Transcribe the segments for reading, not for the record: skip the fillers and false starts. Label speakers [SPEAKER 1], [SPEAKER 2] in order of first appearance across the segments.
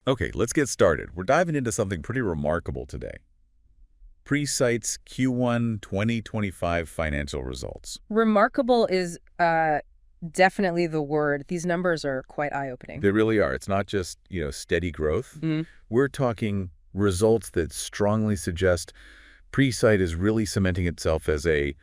[SPEAKER 1] Okay, let's get started. We're diving into something pretty remarkable today. Presight's Q1 2025 financial results.
[SPEAKER 2] Remarkable is definitely the word. These numbers are quite eye-opening.
[SPEAKER 1] They really are. It's not just, steady growth. We're talking results that strongly suggest Presight is really cementing itself as a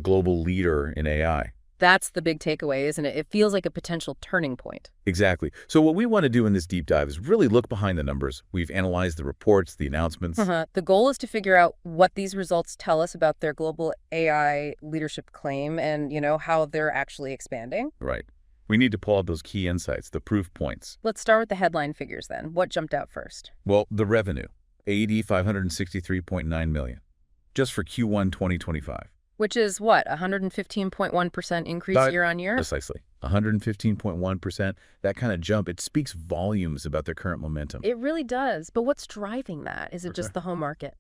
[SPEAKER 1] global leader in AI.
[SPEAKER 2] That's the big takeaway, isn't it? It feels like a potential turning point.
[SPEAKER 1] Exactly. So what we want to do in this deep dive is really look behind the numbers. We've analyzed the reports, the announcements.
[SPEAKER 2] The goal is to figure out what these results tell us about their global AI leadership claim and, how they're actually expanding.
[SPEAKER 1] Right. We need to pull out those key insights, the proof points.
[SPEAKER 2] Let's start with the headline figures then. What jumped out first?
[SPEAKER 1] Well, the revenue, AED 563.9 million, just for Q1 2025.
[SPEAKER 2] Which is what, 115.1% increase year on year?
[SPEAKER 1] Precisely. 115.1%. That kind of jump, it speaks volumes about their current momentum.
[SPEAKER 2] It really does. But what's driving that? Is it just the home market?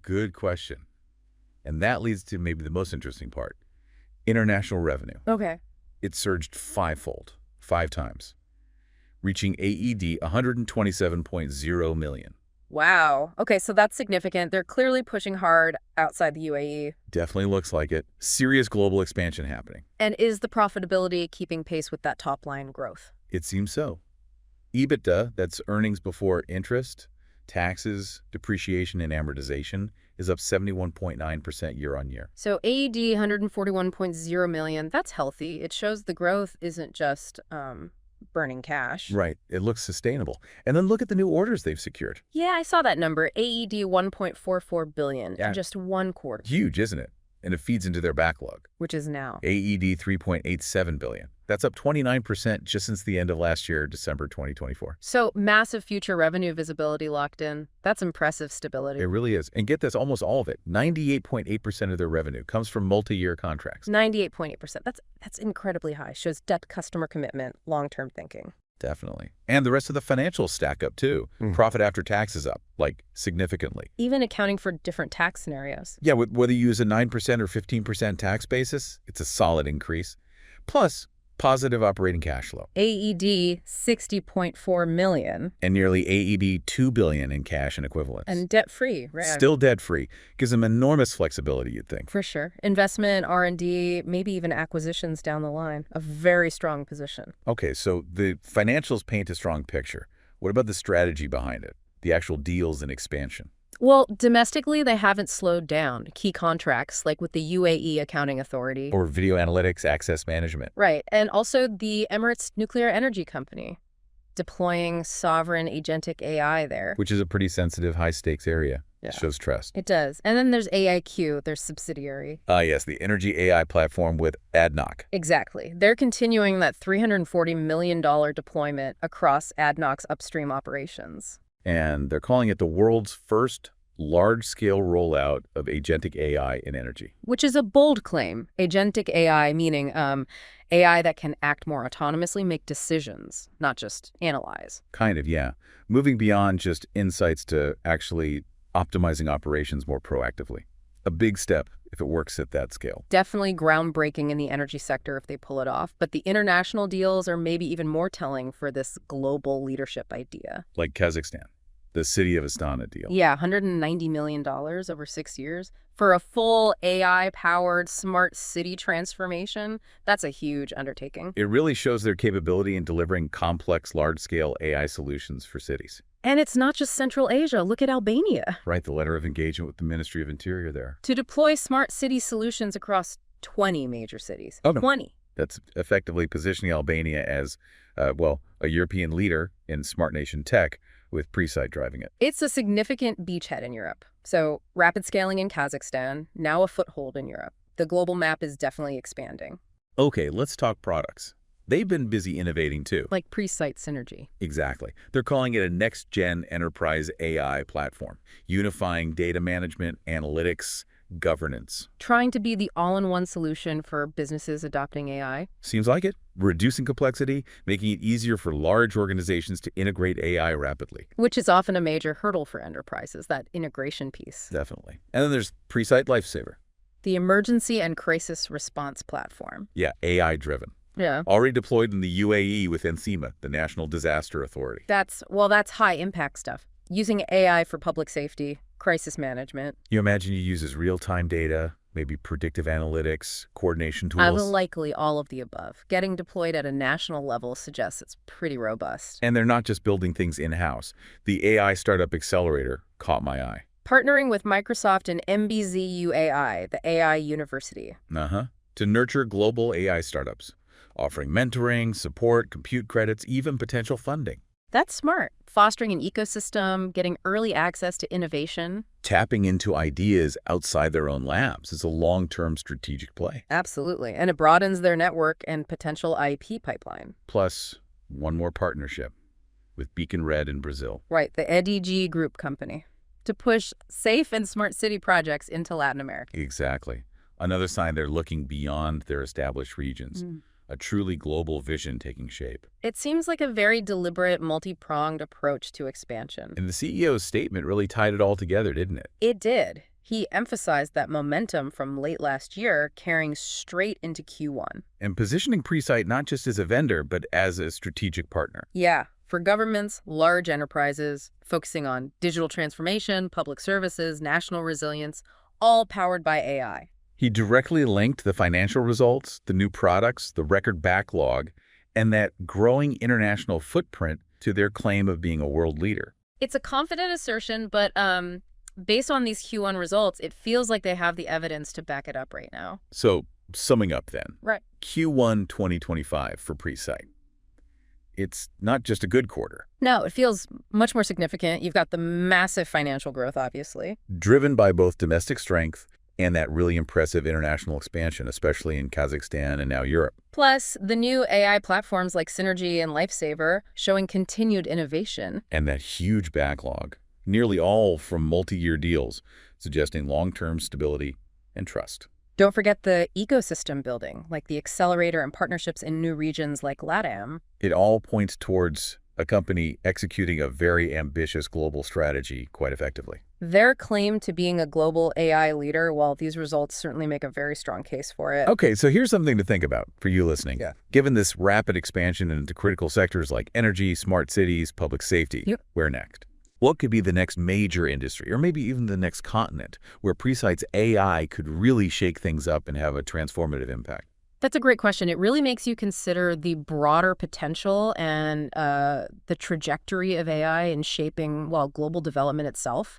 [SPEAKER 1] Good question. And that leads to maybe the most interesting part. International revenue.
[SPEAKER 2] Okay.
[SPEAKER 1] It surged fivefold, 5 times, reaching AED 127.0 million.
[SPEAKER 2] Wow. Okay, so that's significant. They're clearly pushing hard outside the UAE.
[SPEAKER 1] Definitely looks like it. Serious global expansion happening.
[SPEAKER 2] And is the profitability keeping pace with that top-line growth?
[SPEAKER 1] It seems so. EBITDA, that's earnings before interest, taxes, depreciation, and amortization, is up 71.9% year on year.
[SPEAKER 2] So AED 141.0 million, that's healthy. It shows the growth isn't just burning cash.
[SPEAKER 1] Right. It looks sustainable. And then look at the new orders they've secured.
[SPEAKER 2] Yeah, I saw that number, AED 1.44 billion in just one quarter.
[SPEAKER 1] Huge, isn't it? And it feeds into their backlog.
[SPEAKER 2] Which is now?
[SPEAKER 1] AED 3.87 billion. That's up 29% just since the end of last year, December 2024.
[SPEAKER 2] So massive future revenue visibility locked in. That's impressive stability.
[SPEAKER 1] It really is. And get this, almost all of it, 98.8% of their revenue comes from multi-year contracts.
[SPEAKER 2] 98.8%. That's incredibly high. Shows debt customer commitment, long-term thinking.
[SPEAKER 1] Definitely. And the rest of the financials stack up too. Profit after tax is up, significantly.
[SPEAKER 2] Even accounting for different tax scenarios.
[SPEAKER 1] Yeah, whether you use a 9% or 15% tax basis, it's a solid increase. Plus, positive operating cash flow.
[SPEAKER 2] AED 60.4 million.
[SPEAKER 1] And nearly AED 2 billion in cash and equivalents.
[SPEAKER 2] And debt-free, right?
[SPEAKER 1] Still debt-free. Gives them enormous flexibility, you'd think.
[SPEAKER 2] For sure. Investment, R&D, maybe even acquisitions down the line. A very strong position.
[SPEAKER 1] Okay, so the financials paint a strong picture. What about the strategy behind it? The actual deals and expansion?
[SPEAKER 2] Well, domestically, they haven't slowed down. Key contracts, like with the UAE Accounting Authority.
[SPEAKER 1] Or video analytics, access management.
[SPEAKER 2] Right. And also the Emirates Nuclear Energy Company, deploying sovereign agentic AI there.
[SPEAKER 1] Which is a pretty sensitive, high-stakes area.
[SPEAKER 2] Yeah.
[SPEAKER 1] It shows trust.
[SPEAKER 2] It does. And then there's AIQ, their subsidiary.
[SPEAKER 1] Yes, the energy AI platform with ADNOC.
[SPEAKER 2] Exactly. They're continuing that $340 million deployment across ADNOC's upstream operations.
[SPEAKER 1] And they're calling it the world's first large-scale rollout of agentic AI in energy.
[SPEAKER 2] Which is a bold claim. Agentic AI meaning AI that can act more autonomously, make decisions, not just analyze.
[SPEAKER 1] Kind of, yeah. Moving beyond just insights to actually optimizing operations more proactively. A big step if it works at that scale.
[SPEAKER 2] Definitely groundbreaking in the energy sector if they pull it off. But the international deals are maybe even more telling for this global leadership idea.
[SPEAKER 1] Like Kazakhstan, the City of Astana deal.
[SPEAKER 2] Yeah, $190 million over 6 years. For a full AI-powered smart city transformation, that's a huge undertaking.
[SPEAKER 1] It really shows their capability in delivering complex, large-scale AI solutions for cities.
[SPEAKER 2] And it's not just Central Asia. Look at Albania.
[SPEAKER 1] Right, the letter of engagement with the Ministry of Interior there.
[SPEAKER 2] To deploy smart city solutions across 20 major cities.
[SPEAKER 1] Oh, no.
[SPEAKER 2] 20.
[SPEAKER 1] That's effectively positioning Albania as, a European leader in smart nation tech, with Presight driving it.
[SPEAKER 2] It's a significant beachhead in Europe. So rapid scaling in Kazakhstan, now a foothold in Europe. The global map is definitely expanding.
[SPEAKER 1] Okay, let's talk products. They've been busy innovating too.
[SPEAKER 2] Like Presight Synergy.
[SPEAKER 1] Exactly. They're calling it a next-gen enterprise AI platform, unifying data management, analytics, governance.
[SPEAKER 2] Trying to be the all-in-one solution for businesses adopting AI.
[SPEAKER 1] Seems like it. Reducing complexity, making it easier for large organizations to integrate AI rapidly.
[SPEAKER 2] Which is often a major hurdle for enterprises, that integration piece.
[SPEAKER 1] Definitely. And then there's Presight Lifesaver.
[SPEAKER 2] The emergency and crisis response platform.
[SPEAKER 1] Yeah, AI-driven.
[SPEAKER 2] Yeah.
[SPEAKER 1] Already deployed in the UAE with NCEMA, the National Disaster Authority.
[SPEAKER 2] That's high impact stuff. Using AI for public safety, crisis management.
[SPEAKER 1] You imagine he uses real-time data, maybe predictive analytics, coordination tools.
[SPEAKER 2] Likely all of the above. Getting deployed at a national level suggests it's pretty robust.
[SPEAKER 1] And they're not just building things in-house. The AI Startup Accelerator caught my eye.
[SPEAKER 2] Partnering with Microsoft and MBZU AI, the AI University.
[SPEAKER 1] To nurture global AI startups, offering mentoring, support, compute credits, even potential funding.
[SPEAKER 2] That's smart. Fostering an ecosystem, getting early access to innovation.
[SPEAKER 1] Tapping into ideas outside their own labs is a long-term strategic play.
[SPEAKER 2] Absolutely. And it broadens their network and potential IP pipeline.
[SPEAKER 1] Plus, one more partnership with Beacon Red in Brazil.
[SPEAKER 2] Right, the EDG Group company, to push safe and smart city projects into Latin America.
[SPEAKER 1] Exactly. Another sign they're looking beyond their established regions. A truly global vision taking shape.
[SPEAKER 2] It seems like a very deliberate, multi-pronged approach to expansion.
[SPEAKER 1] And the CEO's statement really tied it all together, didn't it?
[SPEAKER 2] It did. He emphasized that momentum from late last year carrying straight into Q1.
[SPEAKER 1] And positioning Presight not just as a vendor, but as a strategic partner.
[SPEAKER 2] Yeah, for governments, large enterprises, focusing on digital transformation, public services, national resilience, all powered by AI.
[SPEAKER 1] He directly linked the financial results, the new products, the record backlog, and that growing international footprint to their claim of being a world leader.
[SPEAKER 2] It's a confident assertion, but based on these Q1 results, it feels like they have the evidence to back it up right now.
[SPEAKER 1] So, summing up then.
[SPEAKER 2] Right.
[SPEAKER 1] Q1 2025 for Presight. It's not just a good quarter.
[SPEAKER 2] No, it feels much more significant. You've got the massive financial growth, obviously.
[SPEAKER 1] Driven by both domestic strength and that really impressive international expansion, especially in Kazakhstan and now Europe.
[SPEAKER 2] Plus, the new AI platforms like Synergy and Lifesaver showing continued innovation.
[SPEAKER 1] And that huge backlog, nearly all from multi-year deals, suggesting long-term stability and trust.
[SPEAKER 2] Don't forget the ecosystem building, like the accelerator and partnerships in new regions like LATAM.
[SPEAKER 1] It all points towards a company executing a very ambitious global strategy quite effectively.
[SPEAKER 2] Their claim to being a global AI leader, well, these results certainly make a very strong case for it.
[SPEAKER 1] Okay, so here's something to think about for you listening.
[SPEAKER 2] Yeah.
[SPEAKER 1] Given this rapid expansion into critical sectors like energy, smart cities, public safety, where next? What could be the next major industry, or maybe even the next continent, where Presight's AI could really shake things up and have a transformative impact?
[SPEAKER 2] That's a great question. It really makes you consider the broader potential and the trajectory of AI in shaping, well, global development itself.